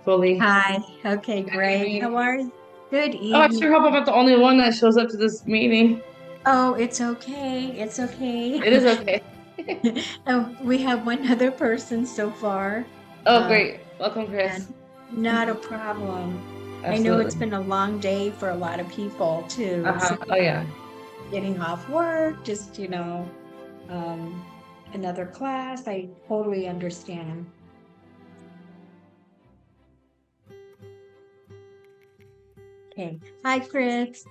fully. Hi. Okay, Good great. evening. How are you? Good Oh, I evening. sure hope I'm not the only one that shows up to this meeting. Oh, it's okay. It's okay. It is okay. Oh, we have one other person so far. Oh, Um, great. Welcome, and Chris. not a problem. I know it's Absolutely. been a long day for a lot of people too. So Uh-huh. Oh, yeah. getting off work, just, um, another class. I totally understand. Okay. Hi, Chris.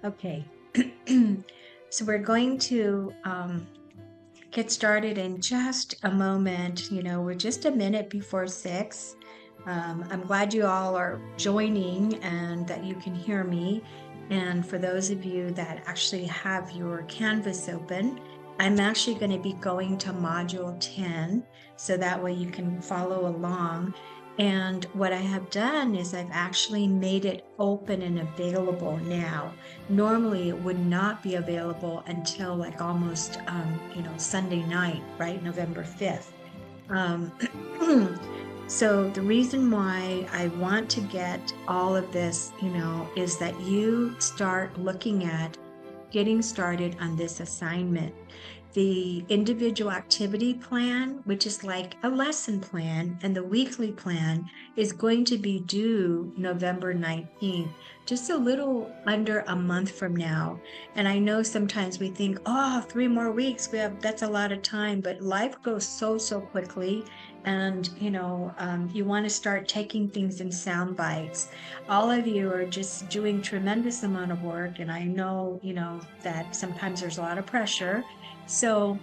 Okay. So we're going to get started in just a moment. We're just a minute before 6. I'm glad you all are joining and that you can hear me. And for those of you that actually have your Canvas open, I'm actually going to be going to module 10, so that way you can follow along. And what I have done is I've actually made it open and available now. Normally it would not be available until like almost Sunday night, right? November 5th. um, so the reason why I want to get all of this is that you start looking at getting started on this assignment. The individual activity plan, which is like a lesson plan, and the weekly plan is going to be due November 19th, just a little under a month from now. And I know sometimes we think, oh, 3 more weeks, that's a lot of time, but life goes so quickly. And you want to start taking things in sound bites. All of you are just doing tremendous amount of work, and I know that sometimes there's a lot of pressure. So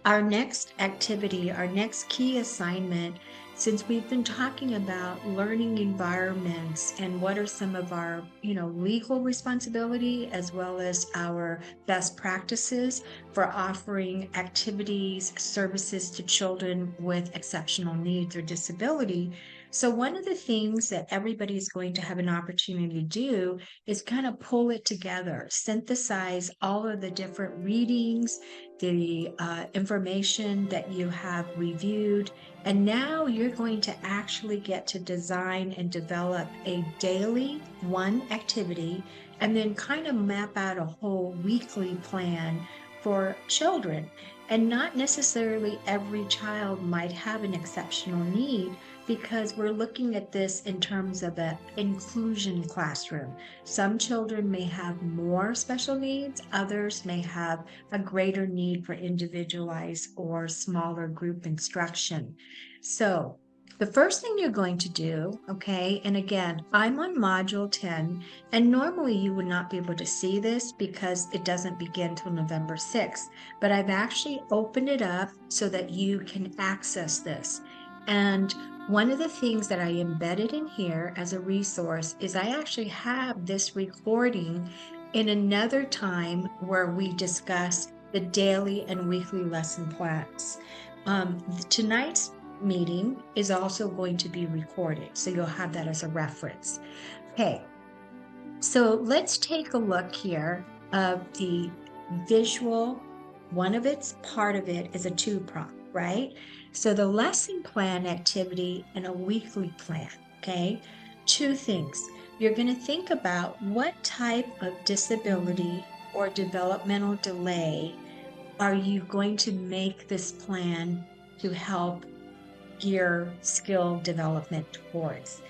our next activity, our next key assignment, since we've been talking about learning environments and what are some of our legal responsibility as well as our best practices for offering activities, services to children with exceptional needs or disability. So one of the things that everybody is going to have an opportunity to do is kind of pull it together, synthesize all of the different readings, the information that you have reviewed, and now you're going to actually get to design and develop a daily one activity, and then kind of map out a whole weekly plan for children. And not necessarily every child might have an exceptional need, because we're looking at this in terms of an inclusion classroom. Some children may have more special needs, others may have a greater need for individualized or smaller group instruction. So the first thing you're going to do, okay, and again, I'm on module 10, and normally you would not be able to see this because it doesn't begin till November 6th, but I've actually opened it up so that you can access this. And one of the things that I embedded in here as a resource is I actually have this recording in another time where we discuss the daily and weekly lesson plans. Tonight's meeting is also going to be recorded, so you'll have that as a reference. Okay, so let's take a look here of the visual. One of its part of it is a two-prong, right? So the lesson plan activity and a weekly plan, okay? Two things. You're going to think about what type of disability or developmental delay are you going to make this plan to help gear skill development towards.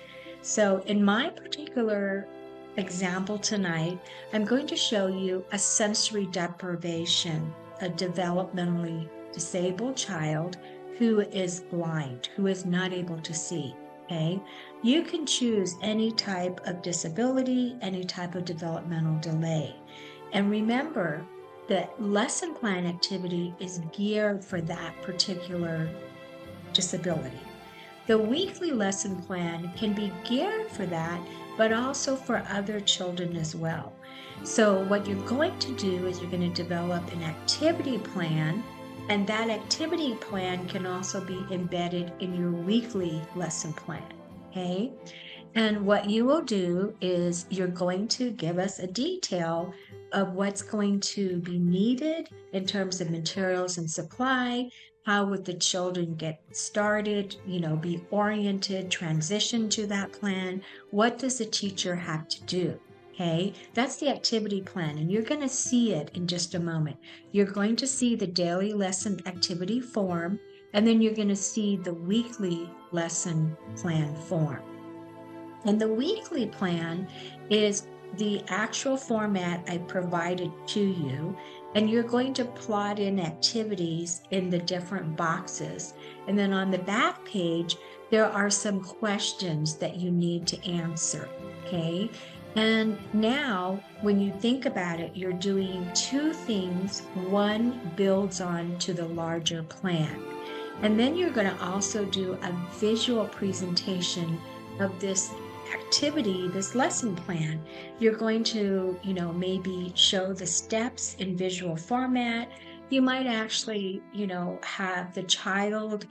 So in my particular example tonight, I'm going to show you a sensory deprivation, a developmentally disabled child who is blind, who is not able to see. Okay, you can choose any type of disability, any type of developmental delay. And remember, the lesson plan activity is geared for that particular disability. The weekly lesson plan can be geared for that, but also for other children as well. So what you're going to do is you're going to develop an activity plan, and that activity plan can also be embedded in your weekly lesson plan. Okay. And what you will do is you're going to give us a detail of what's going to be needed in terms of materials and supply. How would the children get started, be oriented, transition to that plan? What does the teacher have to do? Okay, that's the activity plan, and you're going to see it in just a moment. You're going to see the daily lesson activity form, and then you're going to see the weekly lesson plan form. And the weekly plan is the actual format I provided to you, and you're going to plot in activities in the different boxes. And then on the back page, there are some questions that you need to answer, okay? And now, when you think about it, you're doing two things. One builds on to the larger plan. And then you're going to also do a visual presentation of this activity, this lesson plan. You're going to, maybe show the steps in visual format. You might actually, have the child,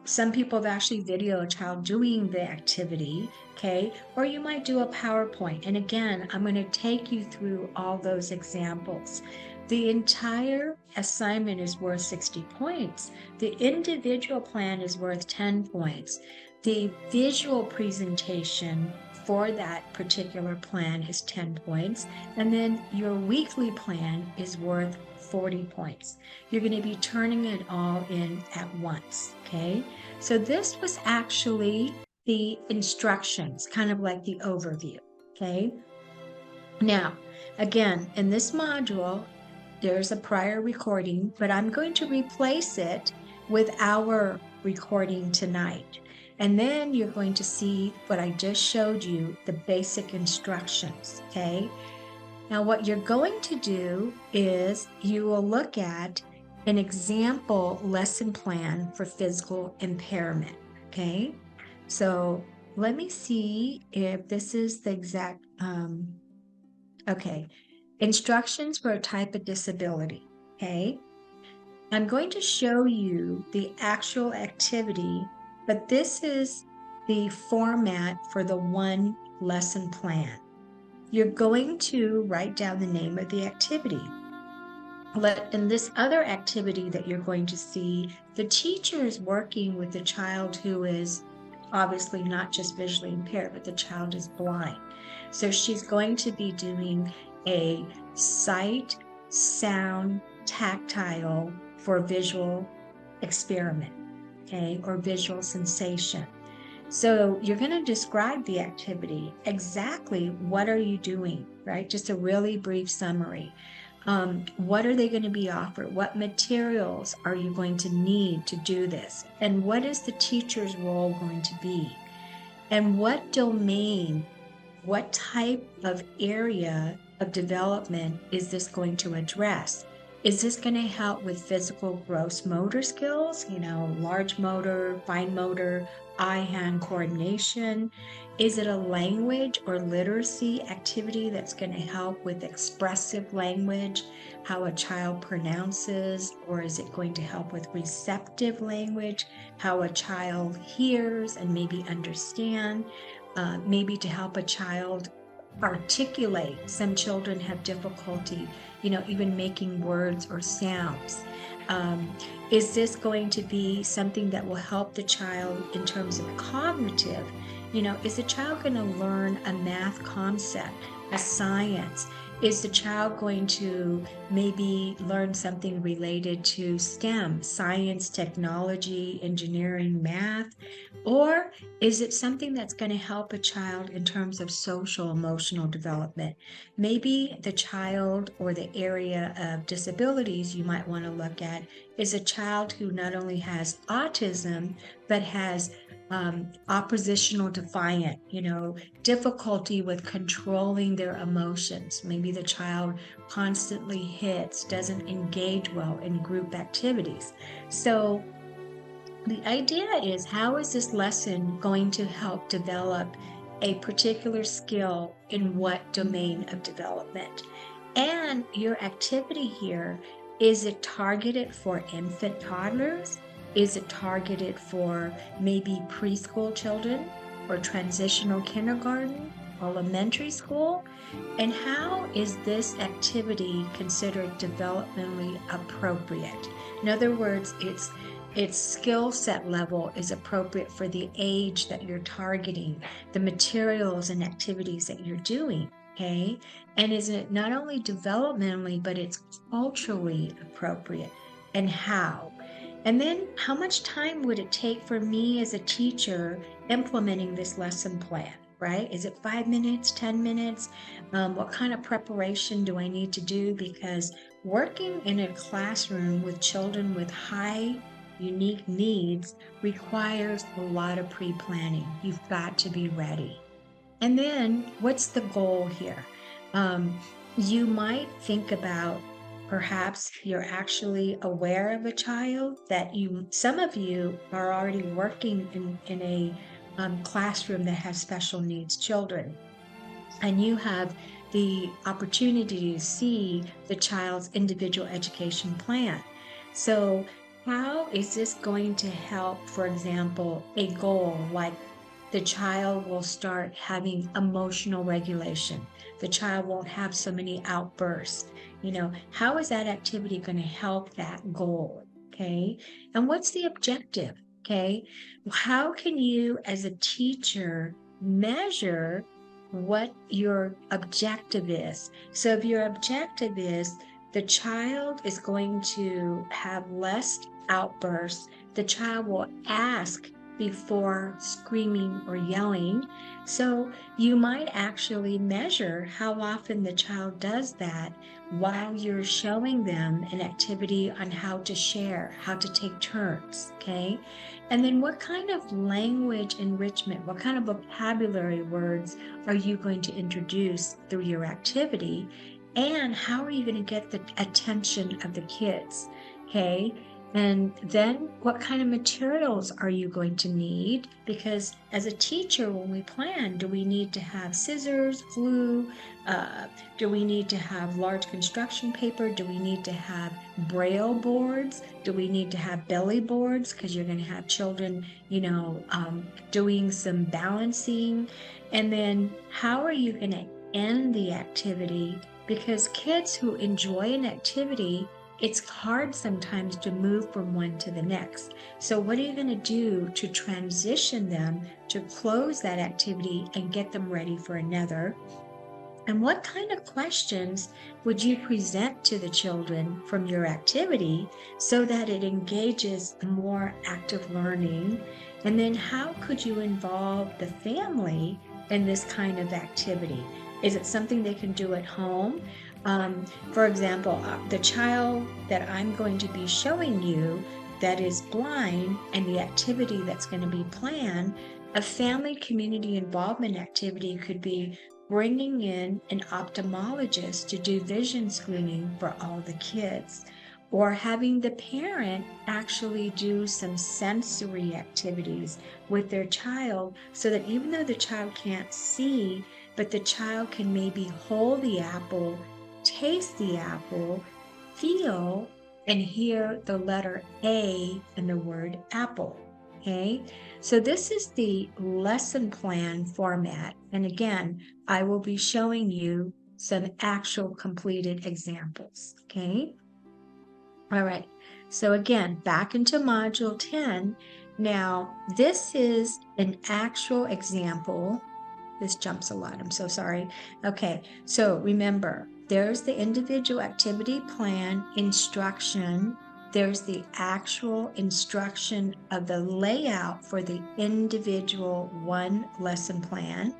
some people have actually videoed a child doing the activity, okay? Or you might do a PowerPoint. And again, I'm going to take you through all those examples. The entire assignment is worth 60 points. The individual plan is worth 10 points. The visual presentation for that particular plan is 10 points. And then your weekly plan is worth 40 points. You're going to be turning it all in at once, okay? So this was actually the instructions, kind of like the overview, okay? Now, again, in this module, there's a prior recording, but I'm going to replace it with our recording tonight. And then you're going to see what I just showed you, the basic instructions, okay? Now, what you're going to do is you will look at an example lesson plan for physical impairment, okay? So let me see if this is the exact, okay. Instructions for a type of disability, okay? I'm going to show you the actual activity, but this is the format for the one lesson plan. You're going to write down the name of the activity. In this other activity that you're going to see, the teacher is working with the child who is obviously not just visually impaired, but the child is blind. So she's going to be doing a sight, sound, tactile for visual experiment, okay, or visual sensation. So you're going to describe the activity. Exactly what are you doing, right? Just a really brief summary. What are they going to be offered? What materials are you going to need to do this? And what is the teacher's role going to be? And what domain, what type of area of development is this going to address? Is this going to help with physical gross motor skills, large motor, fine motor, eye-hand coordination? Is it a language or literacy activity that's going to help with expressive language, how a child pronounces? Or is it going to help with receptive language, how a child hears and maybe understand? Maybe to help a child articulate. Some children have difficulty, even making words or sounds. Is this going to be something that will help the child in terms of cognitive? Is the child going to learn a math concept, a science? Is the child going to maybe learn something related to STEM, science, technology, engineering, math? Or is it something that's going to help a child in terms of social, emotional development? Maybe the child or the area of disabilities you might want to look at is a child who not only has autism, but has oppositional defiant, difficulty with controlling their emotions. Maybe the child constantly hits, doesn't engage well in group activities. So the idea is, how is this lesson going to help develop a particular skill in what domain of development? And your activity here, is it targeted for infant toddlers? Is it targeted for maybe preschool children or transitional kindergarten elementary school? And how is this activity considered developmentally appropriate? In other words, its skill set level is appropriate for the age that you're targeting, the materials and activities that you're doing, okay? And is it not only developmentally, but it's culturally appropriate, and how? And then how much time would it take for me as a teacher implementing this lesson plan, right? Is it 5 minutes, 10 minutes? What kind of preparation do I need to do? Because working in a classroom with children with high unique needs requires a lot of pre-planning. You've got to be ready. And then what's the goal here? You might think about perhaps you're actually aware of a child that some of you are already working in a classroom that has special needs children, and you have the opportunity to see the child's individual education plan. So how is this going to help, for example, a goal like the child will start having emotional regulation. The child won't have so many outbursts. How is that activity going to help that goal? Okay. And what's the objective? Okay. How can you, as a teacher, measure what your objective is? So if your objective is the child is going to have less outbursts, the child will ask before screaming or yelling. So you might actually measure how often the child does that while you're showing them an activity on how to share, how to take turns, okay? And then what kind of language enrichment, what kind of vocabulary words are you going to introduce through your activity? And how are you going to get the attention of the kids, okay? And then what kind of materials are you going to need? Because as a teacher, when we plan, do we need to have scissors, glue? Do we need to have large construction paper? Do we need to have braille boards? Do we need to have belly boards? Because you're going to have children, doing some balancing. And then how are you going to end the activity? Because kids who enjoy an activity, it's hard sometimes to move from one to the next. So what are you going to do to transition them to close that activity and get them ready for another? And what kind of questions would you present to the children from your activity so that it engages more active learning? And then how could you involve the family in this kind of activity? Is it something they can do at home? For example, the child that I'm going to be showing you that is blind, and the activity that's going to be planned, a family community involvement activity could be bringing in an ophthalmologist to do vision screening for all the kids, or having the parent actually do some sensory activities with their child so that even though the child can't see, but the child can maybe hold the apple, taste the apple, feel, and hear the letter A in the word apple. Okay, so this is the lesson plan format. And again, I will be showing you some actual completed examples. Okay, all right. So again, back into module 10. Now, this is an actual example. This jumps a lot. I'm so sorry. Okay, so remember, there's the individual activity plan instruction. There's the actual instruction of the layout for the individual one lesson plan.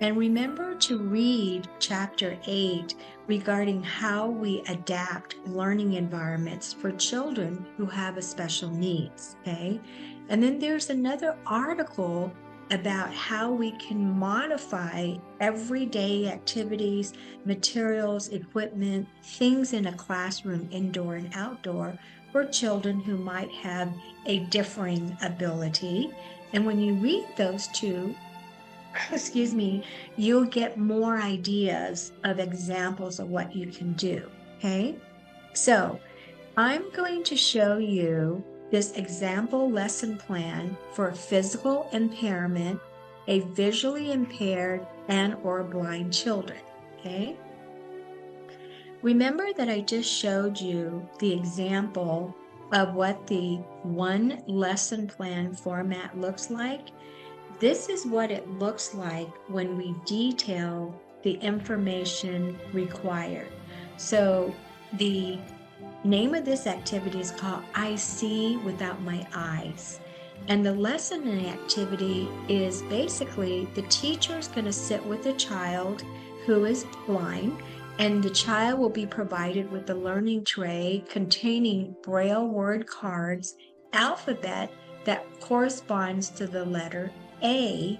And remember to read chapter 8 regarding how we adapt learning environments for children who have a special needs, okay? And then there's another article about how we can modify everyday activities, materials, equipment, things in a classroom, indoor and outdoor, for children who might have a differing ability. And when you read those two, you'll get more ideas of examples of what you can do, okay? So I'm going to show you this example lesson plan for physical impairment, a visually impaired and or blind children, okay? Remember that I just showed you the example of what the one lesson plan format looks like. This is what it looks like when we detail the information required. So the name of this activity is called I See Without My Eyes. And the lesson in the activity is basically the teacher is going to sit with a child who is blind, and the child will be provided with a learning tray containing Braille word cards, alphabet that corresponds to the letter A.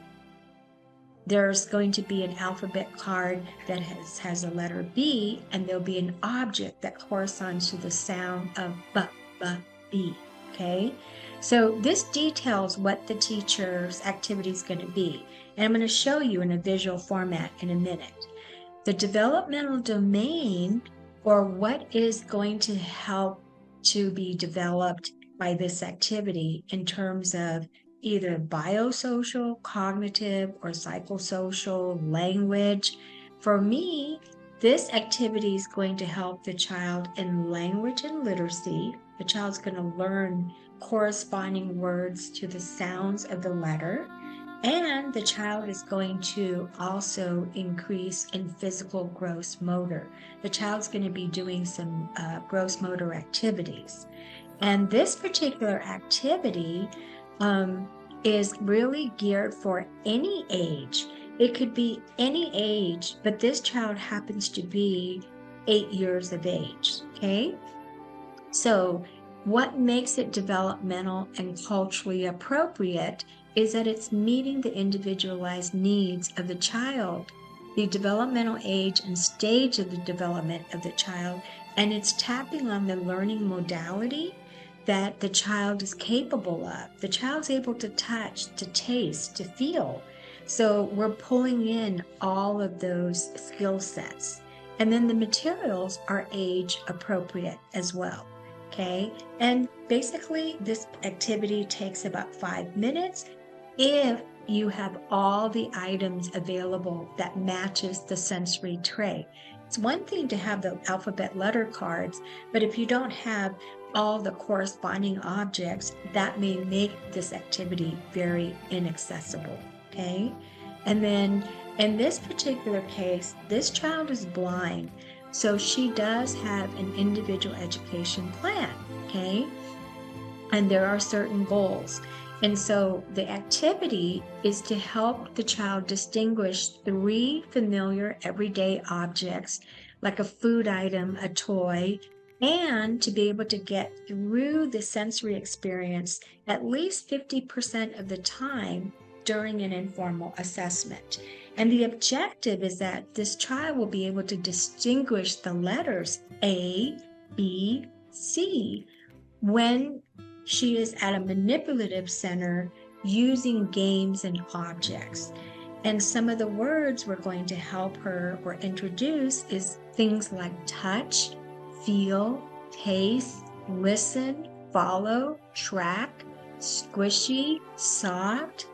There's going to be an alphabet card that has a letter B, and there'll be an object that corresponds to the sound of B, okay? So this details what the teacher's activity is going to be, and I'm going to show you in a visual format in a minute. The developmental domain, or what is going to help to be developed by this activity in terms of either biosocial, cognitive, or psychosocial, language. For me, this activity is going to help the child in language and literacy. The child's going to learn corresponding words to the sounds of the letter. And the child is going to also increase in physical gross motor. The child's going to be doing some gross motor activities. And this particular activity is really geared for any age. It could be any age, but this child happens to be 8 years of age, okay? So what makes it developmental and culturally appropriate is that it's meeting the individualized needs of the child, the developmental age and stage of the development of the child, and it's tapping on the learning modality that the child is capable of. The child's able to touch, to taste, to feel. So we're pulling in all of those skill sets. And then the materials are age appropriate as well, okay? And basically this activity takes about 5 minutes if you have all the items available that matches the sensory tray. It's one thing to have the alphabet letter cards, but if you don't have all the corresponding objects, that may make this activity very inaccessible, okay? And then in this particular case, this child is blind, so she does have an individual education plan, okay? And there are certain goals. And so the activity is to help the child distinguish 3 familiar everyday objects, like a food item, a toy, and to be able to get through the sensory experience at least 50% of the time during an informal assessment. And the objective is that this child will be able to distinguish the letters A, B, C when she is at a manipulative center using games and objects. And some of the words we're going to help her or introduce is things like touch, feel, taste, listen, follow, track, squishy, soft,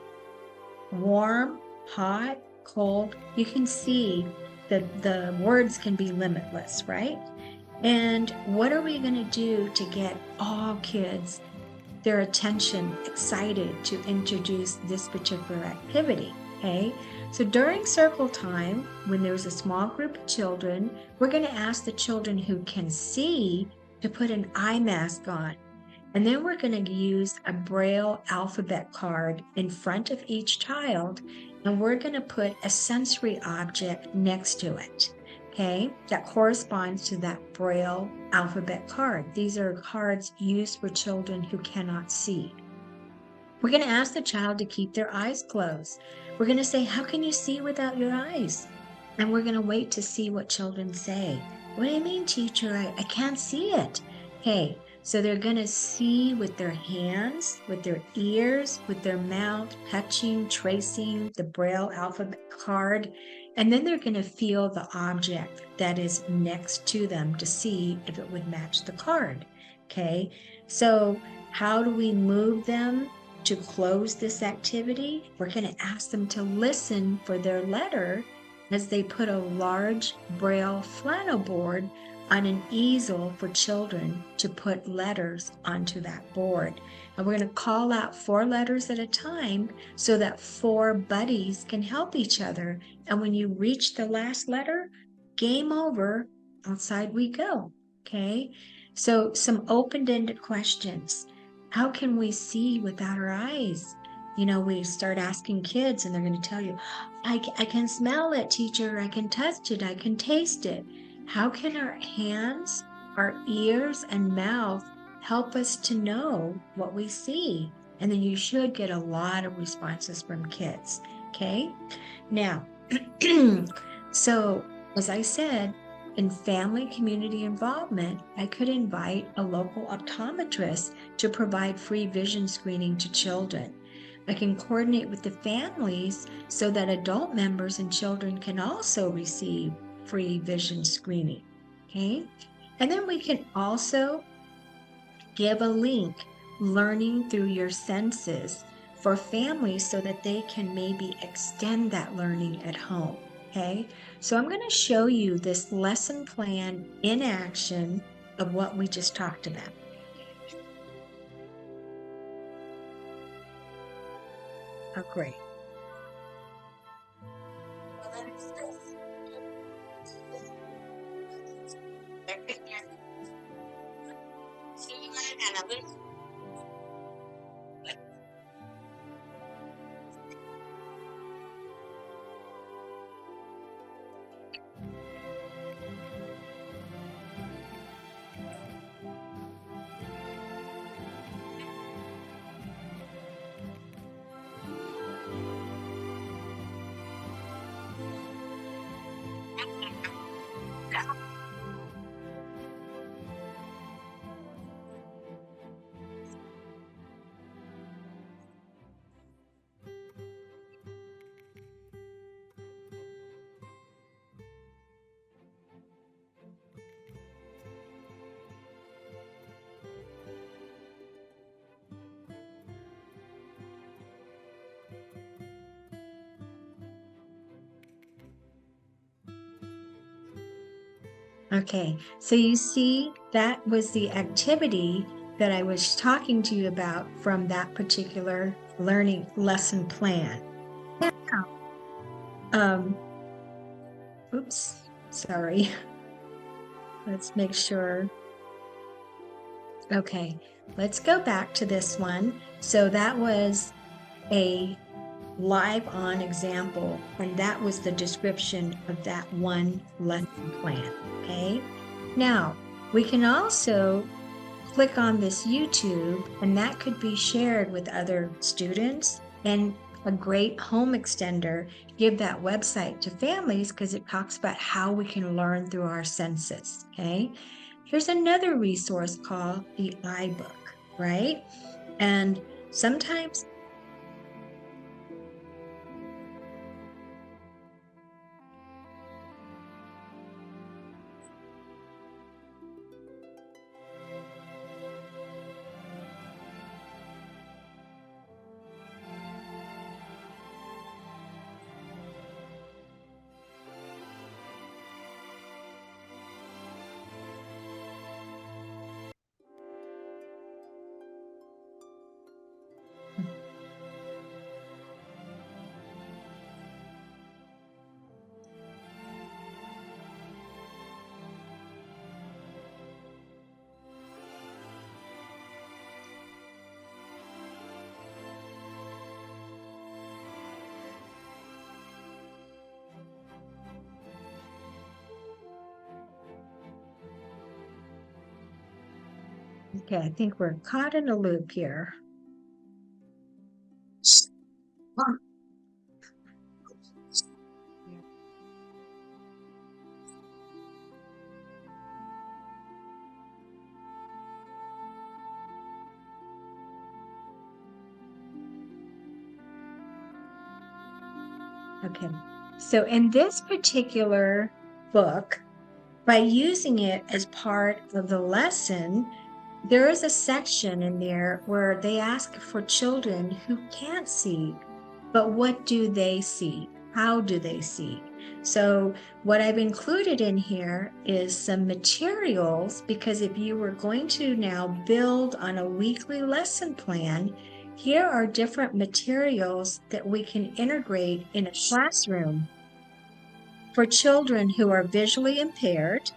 warm, hot, cold. You can see that the words can be limitless, right? And what are we going to do to get all kids their attention excited to introduce this particular activity, okay? So during circle time, when there's a small group of children, we're going to ask the children who can see to put an eye mask on. And then we're going to use a Braille alphabet card in front of each child, and we're going to put a sensory object next to it, okay, that corresponds to that Braille alphabet card. These are cards used for children who cannot see. We're going to ask the child to keep their eyes closed. We're going to say, how can you see without your eyes? And we're going to wait to see what children say. What do you mean, teacher? I can't see it. Okay, so they're going to see with their hands, with their ears, with their mouth, touching, tracing the Braille alphabet card. And then they're going to feel the object that is next to them to see if it would match the card. Okay, so how do we move them to close this activity, we're going to ask them to listen for their letter as they put a large Braille flannel board on an easel for children to put letters onto that board. And we're going to call out 4 letters at a time so that 4 buddies can help each other. And when you reach the last letter, game over, outside we go. Okay? So some open-ended questions. How can we see without our eyes? You know, we start asking kids and they're going to tell you, I can smell it, teacher. I can touch it. I can taste it. How can our hands, our ears, and mouth help us to know what we see? And then you should get a lot of responses from kids. Okay? Now, so as I said, in family community involvement, I could invite a local optometrist to provide free vision screening to children. I can coordinate with the families so that adult members and children can also receive free vision screening, okay? And then we can also give a link, learning through your senses, for families so that they can maybe extend that learning at home, okay? So I'm going to show you this lesson plan in action of what we just talked about. Oh, great. Okay, so you see that was the activity that I was talking to you about from that particular learning lesson plan. Oops, sorry. Let's make sure. Okay, let's go back to this one. So that was a live on example, and that was the description of that one lesson plan, okay? Now, we can also click on this YouTube, and that could be shared with other students, and a great home extender, give that website to families because it talks about how we can learn through our senses, okay? Here's another resource called the iBook, right? And sometimes okay, I think we're caught in a loop here. Okay, so in this particular book, by using it as part of the lesson, there is a section in there where they ask for children who can't see, but what do they see? How do they see? So what I've included in here is some materials, because if you were going to now build on a weekly lesson plan, here are different materials that we can integrate in a classroom for children who are visually impaired.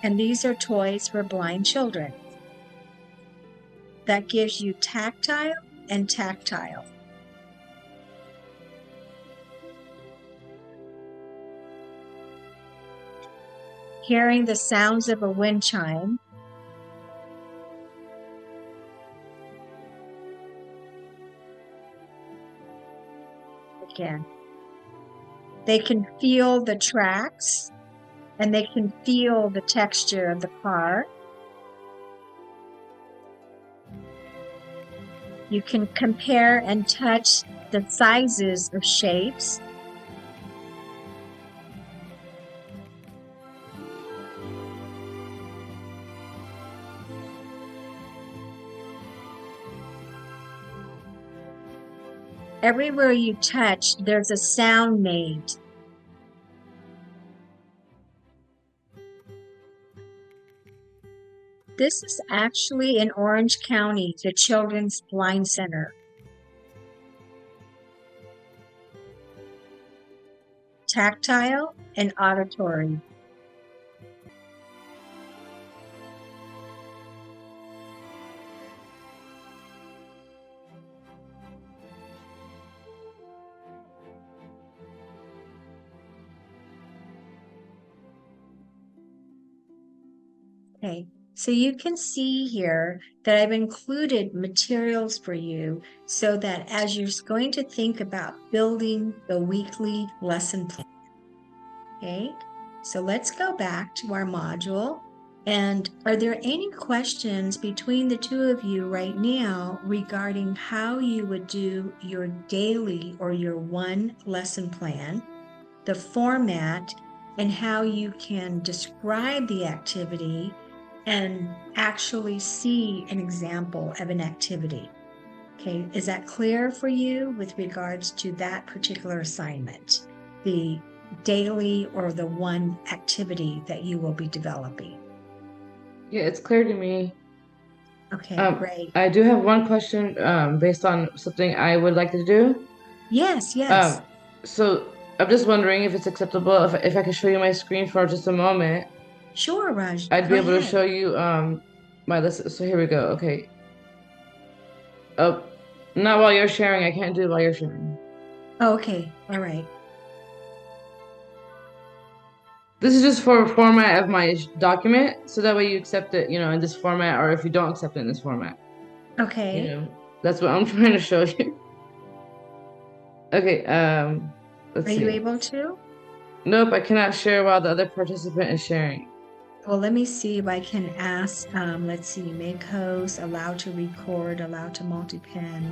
And these are toys for blind children. That gives you tactile and tactile. Hearing the sounds of a wind chime. Again, they can feel the tracks and they can feel the texture of the car. You can compare and touch the sizes of shapes. Everywhere you touch, there's a sound made. This is actually in Orange County, the Children's Blind Center. Tactile and auditory. Okay, so you can see here that I've included materials for you so that as you're going to think about building the weekly lesson plan. Okay, so let's go back to our module. And are there any questions between the two of you right now regarding how you would do your daily or your one lesson plan, the format, and how you can describe the activity and actually see an example of an activity? Okay, is that clear for you with regards to that particular assignment, the daily or the one activity that you will be developing? Yeah, it's clear to me. Okay, great. I do have one question based on something I would like to do. Yes, yes. So I'm just wondering if it's acceptable if I could show you my screen for just a moment. Sure, Raj. I'd Go be able to ahead. show you my list. So here we go. Okay. Oh, not while you're sharing. I can't do it while you're sharing. Oh, okay. All right. This is just for format of my document, so that way you accept it, in this format, or if you don't accept it in this format. Okay. That's what I'm trying to show you. Okay, let's Are see. you able to? Nope, I cannot share while the other participant is sharing. Well, let me see if I can ask, let's see, make host, allow to record, allow to multi-pen.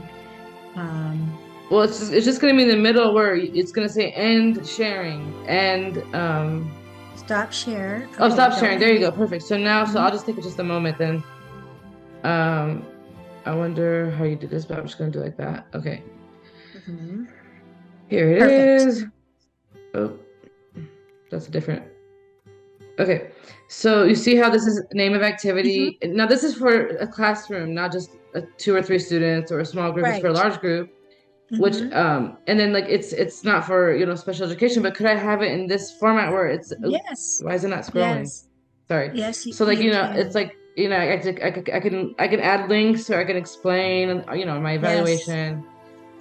Well, it's just gonna be in the middle where it's gonna say end sharing and Stop share. oh, Okay, stop go sharing. There you ahead. go. Perfect. So now, so I'll just take just a moment then. I wonder how you did this, but I'm just gonna do it like that. Okay. Mhm. Here it Perfect. is. Oh, that's different. Okay. So you see how this is name of activity. Now this is for a classroom, not just 2 or 3 students or a small group. It's for a Right. large group. Which and then like it's not for special education, but could I have it in this format where it's Yes. why is it not scrolling? Yes. Sorry. Yes, So like you it's can. like I can add links, or I can explain my Yes. evaluation.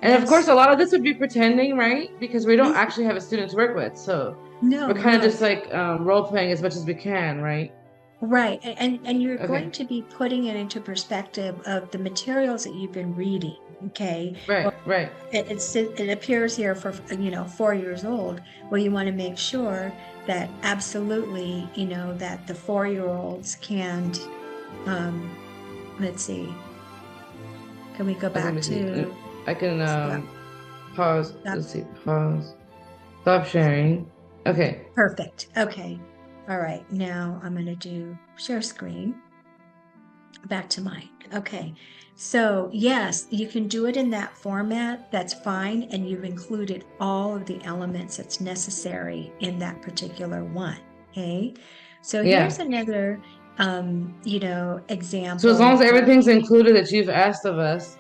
And of course Yes. a lot of this would be pretending, right? Because we don't Mhm. actually have a student to work with. So we're No, kind of no. just like role playing as much as we can, right? Right. And you're Okay. going to be putting it into perspective of the materials that you've been reading. Okay. Right, right. It appears here for 4 years old. Well, you want to make sure that absolutely that the 4-year-olds can let's see, can we go Okay, let back me see. to I can stop, pause. stop. Let's see. Pause. Stop sharing. Okay. Perfect. Okay. All right, now I'm going to do share screen. Back to mine. Okay. So yes, you can do it in that format. That's fine. And you've included all of the elements that's necessary in that particular one. Okay. So here's Yeah. another, So as long as example of, everything's included that you've asked of us,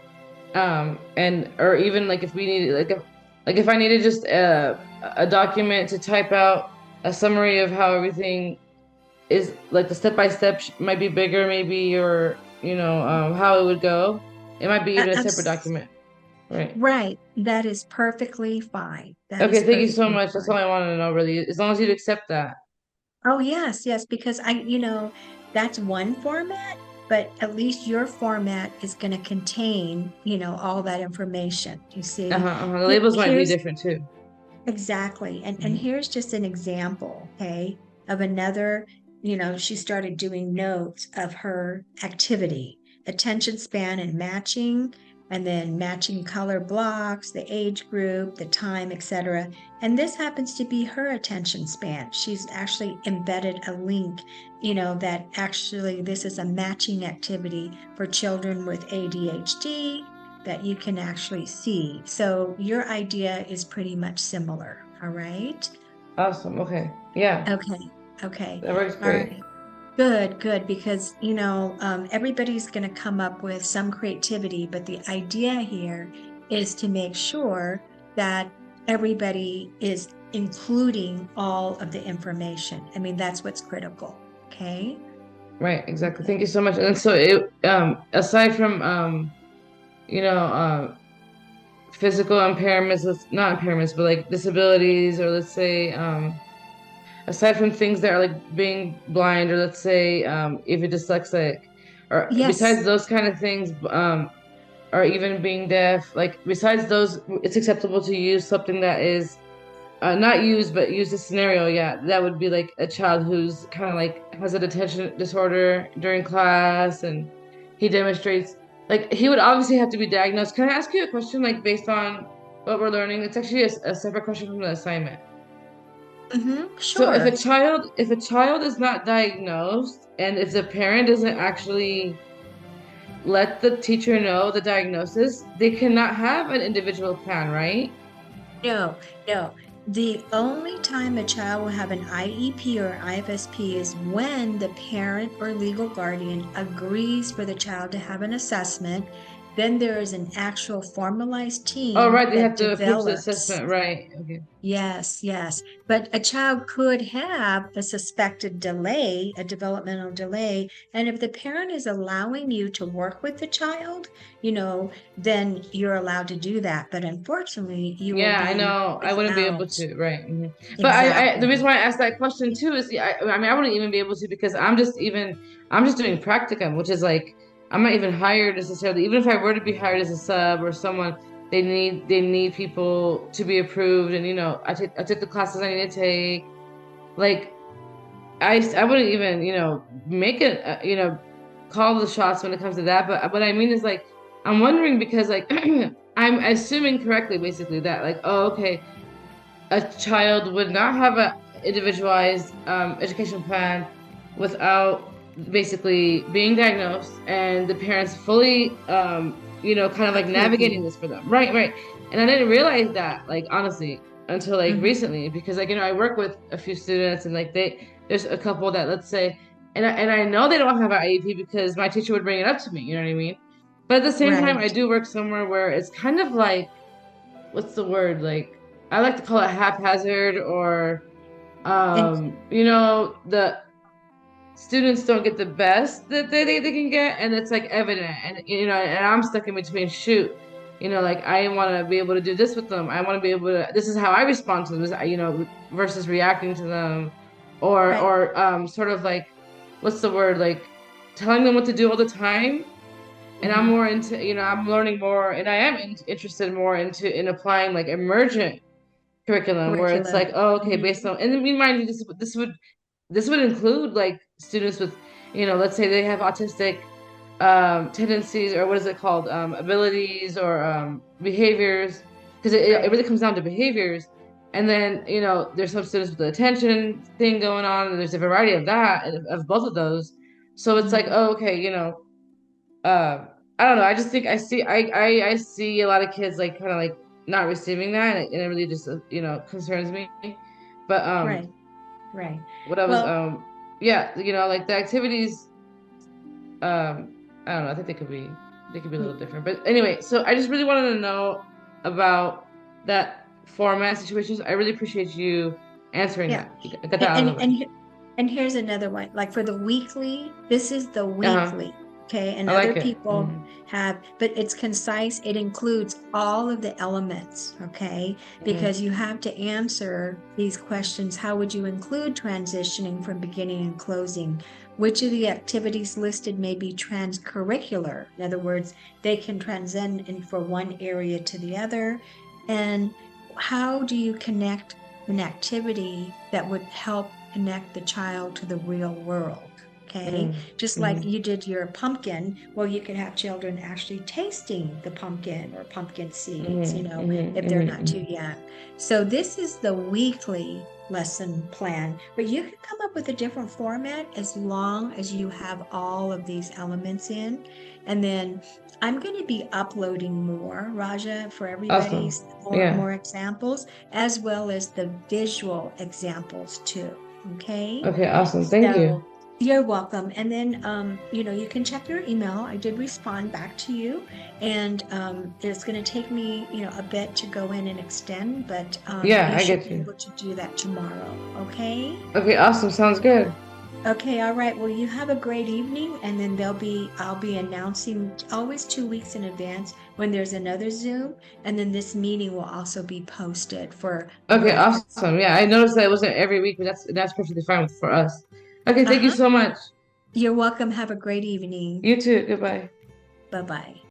and or even like if we need like if I needed just a document to type out a summary of how everything is, like the step by step might be bigger maybe, or how it would go. It might be uh, even a I'm separate document, right? right. That is perfectly fine. That is Okay, thank you so perfectly much. That's all fine. I wanted to know, really. As long as you'd accept that. Oh, yes, yes, because that's one format, but at least your format is going to contain, all that information. You see, Uh-huh, uh-huh. The labels might be Here's different too. exactly, and Mhm. here's just an example, okay, of another, she started doing notes of her activity, attention span and matching, and then matching color blocks, the age group, the time, etc. And this happens to be her attention span. She's actually embedded a link, that actually this is a matching activity for children with ADHD that you can actually see. So your idea is pretty much similar. All right. Awesome. Okay. Yeah, Okay. Okay. that works All great. right. Good, good. Because, everybody's going to come up with some creativity, but the idea here is to make sure that everybody is including all of the information. I mean, that's what's critical. Okay. Right, exactly. Okay. Thank you so much. And so it aside from you know, physical impairments, not impairments, but like disabilities, or let's say aside from things that are like being blind, or let's say if you're dyslexic, or besides Yes. those kind of things, or even being deaf, like besides those, it's acceptable to use something that is not used, but use the scenario. Yeah, that would be like a child who's kind of like has a attention disorder during class, and he demonstrates, like he would obviously have to be diagnosed. Can I ask you a question, like based on what we're learning? It's actually a separate question from the assignment. So Sure. if a child is not diagnosed, and if the parent doesn't actually let the teacher know the diagnosis, they cannot have an individual plan, right? No, no. The only time a child will have an IEP or IFSP is when the parent or legal guardian agrees for the child to have an assessment. Then there is an actual formalized Oh, team right, they that have to approve the develops. assessment, right? Okay. Yes, yes. But a child could have a suspected delay, a developmental delay. And if the parent is allowing you to work with the child, then you're allowed to do that. But unfortunately, you will Yeah, I be know. I wouldn't be able without. to, right? But the Exactly. reason why I asked that question too is, I mean, I wouldn't even be able to because I'm just doing practicum, which is like, I'm not even hired necessarily. Even if I were to be hired as a sub or someone, they need people to be approved, and I took the classes I need to take. Like, I wouldn't even, make it, call the shots when it comes to that. But what I mean is like, I'm wondering because like, I'm assuming correctly, basically that like, oh, okay, a child would not have a individualized education plan without basically being diagnosed and the parents fully, kind of like navigating Approving. this for them. Right, right. And I didn't realize that, like, honestly, until like Mhm. recently, because like, I work with a few students, and like there's a couple that, let's say, and I know they don't have an IEP because my teacher would bring it up to me, you know what I mean? But at the same time, I Right. do work somewhere where it's kind of like, what's the word? Like, I like to call it haphazard, or And the students don't get the best that they can get, and it's like evident, and and I'm stuck in between. Shoot, like I want to be able to do this with them. I want to be able to, this is how I respond to them, versus reacting to them, or right. sort of like, what's the word, like telling them what to do all the time. And I'm Mhm. more into, I'm learning more, and I am interested more in applying like emergent curriculum, where it's Curriculum. like, oh, okay, based Mhm. on, and mind you, this would include like students with, let's say they have autistic tendencies, or what is it called, abilities, or behaviors, because it Right. really comes down to behaviors. And then, there's some students with the attention thing going on, and there's a variety of that, of both of those. So it's like, Mm, oh, okay, uh, I don't know. I just think I see a lot of kids like kind of like not receiving that, and it really just concerns me. But right, right. what I was Well, yeah, like the activities, I don't know. I think they could be a mm, little different. But anyway, so I just really wanted to know about that format situations. I really appreciate you answering yeah. that. I got that And out and of the way. and, he- and here's another one. Like for the weekly, this is the Uh-huh. weekly. Okay. And I other like it. people have, but it's concise. It includes all of the elements. Okay. Hmm. Because you have to answer these questions. How would you include transitioning from beginning and closing? Which of the activities listed may be transcurricular? In other words, they can transcend in from one area to the other. And how do you connect an activity that would help connect the child to the real world? Okay, Hmm. just like Hmm. you did your pumpkin, well, you could have children actually tasting the pumpkin or pumpkin seeds, Hmm. Hmm. if they're not Hmm. too young. So, this is the weekly lesson plan, but you can come up with a different format as long as you have all of these elements in. And then I'm going to be uploading more, Raja, for Awesome. everybody's Yeah. more examples, as well as the visual examples too. Okay. Okay. Awesome. Thank you. So you're welcome. And then, you can check your email. I did respond back to you, and it's going to take me, a bit to go in and extend, but Yeah, you I should get be you. able to do that tomorrow. Okay. Okay. Awesome. Sounds good. Okay, all right. Well, you have a great evening, and then I'll be announcing always 2 weeks in advance when there's another Zoom, and then this meeting will also be posted for Okay. reference. Awesome. Yeah, I noticed that it wasn't every week, but that's perfectly fine for us. Okay. Thank you Uh-huh. so much. You're welcome. Have a great evening. You too. Goodbye. Bye-bye.